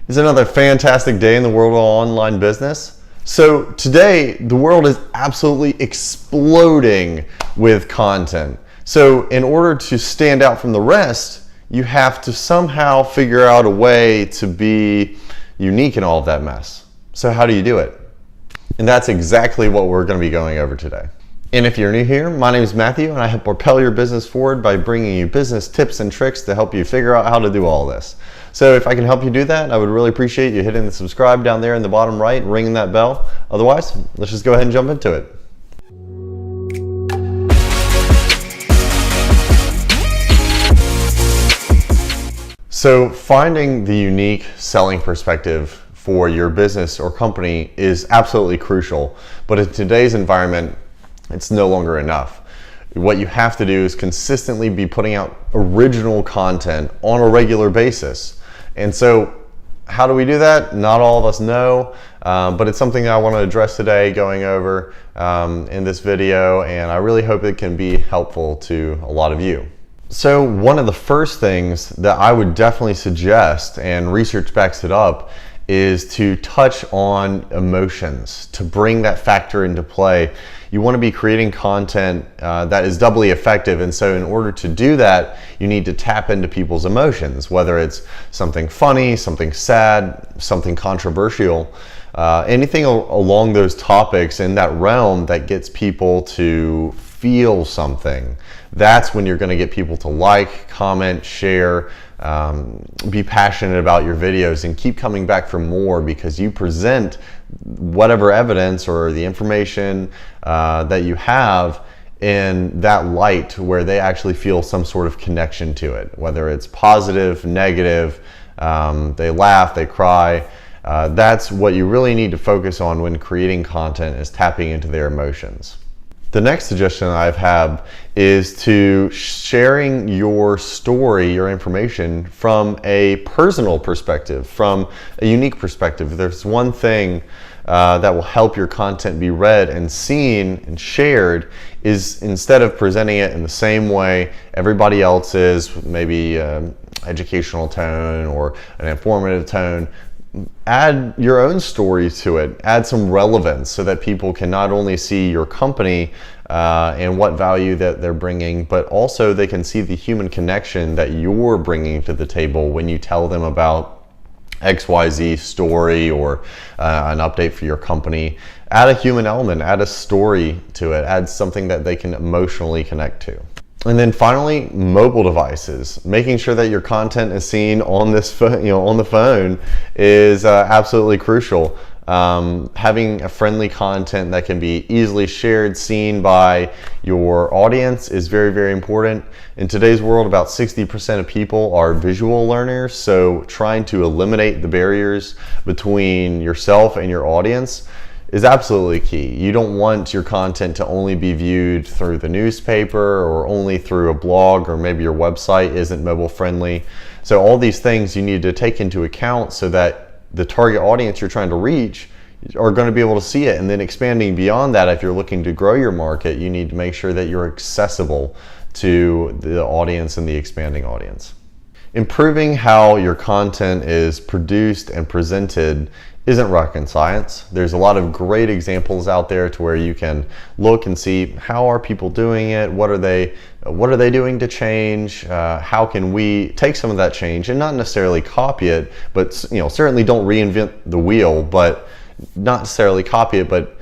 It's another fantastic day in the world of online business. So today, the world is absolutely exploding with content. So in order to stand out from the rest, you have to somehow figure out a way to be unique in all of that mess. So how do you do it? And that's exactly what we're going to be going over today. And if you're new here, my name is Matthew, and I help propel your business forward by bringing you business tips and tricks to help you figure out how to do all this. So if I can help you do that, I would really appreciate you hitting the subscribe down there in the bottom right, ringing that bell. Otherwise, let's just go ahead and jump into it. So finding the unique selling perspective for your business or company is absolutely crucial, but in today's environment, it's no longer enough. What you have to do is consistently be putting out original content on a regular basis. And so how do we do that? Not all of us know, but it's something that I want to address today going over in this video, and I really hope it can be helpful to a lot of you. So one of the first things that I would definitely suggest, and research backs it up, is to touch on emotions, to bring that factor into play. You want to be creating content that is doubly effective, and so in order to do that, you need to tap into people's emotions, whether it's something funny, something sad, something controversial, anything along those topics in that realm that gets people to feel something. That's when you're going to get people to like, comment, share, be passionate about your videos and keep coming back for more, because you present whatever evidence or the information that you have in that light where they actually feel some sort of connection to it, whether it's positive, negative, they laugh, they cry. That's what you really need to focus on when creating content, is tapping into their emotions. The next suggestion I've had is to sharing your story, your information from a personal perspective, from a unique perspective. If there's one thing that will help your content be read and seen and shared, is instead of presenting it in the same way everybody else is, maybe educational tone or an informative tone, add your own story to it, add some relevance so that people can not only see your company and what value that they're bringing, but also they can see the human connection that you're bringing to the table when you tell them about XYZ story or an update for your company. Add a human element, add a story to it, add something that they can emotionally connect to. And then finally, mobile devices. Making sure that your content is seen on this on the phone is absolutely crucial. Having a friendly content that can be easily shared, seen by your audience is very, very important. In today's world, about 60% of people are visual learners, so trying to eliminate the barriers between yourself and your audience is absolutely key. You don't want your content to only be viewed through the newspaper or only through a blog, or maybe your website isn't mobile friendly. So all these things you need to take into account so that the target audience you're trying to reach are going to be able to see it. And then expanding beyond that, if you're looking to grow your market, you need to make sure that you're accessible to the audience and the expanding audience. Improving how your content is produced and presented isn't rocket science. There's a lot of great examples out there to where you can look and see, how are people doing it? What are they doing to change? How can we take some of that change and not necessarily copy it, but certainly don't reinvent the wheel, but not necessarily copy it, but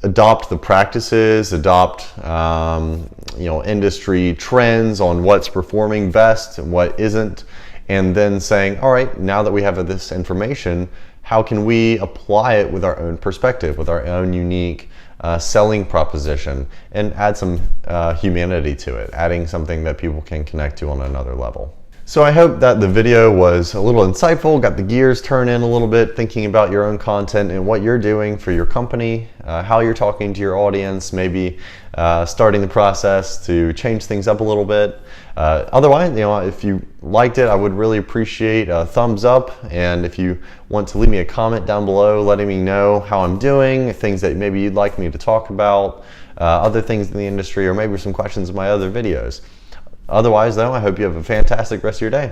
adopt the practices, adopt industry trends on what's performing best and what isn't, and then saying, all right, now that we have this information, how can we apply it with our own perspective, with our own unique selling proposition, and add some humanity to it, adding something that people can connect to on another level. So I hope that the video was a little insightful, got the gears turning a little bit, thinking about your own content and what you're doing for your company, how you're talking to your audience, maybe starting the process to change things up a little bit. Otherwise, if you liked it, I would really appreciate a thumbs up. And if you want to leave me a comment down below, letting me know how I'm doing, things that maybe you'd like me to talk about, other things in the industry, or maybe some questions in my other videos. Otherwise, though, I hope you have a fantastic rest of your day.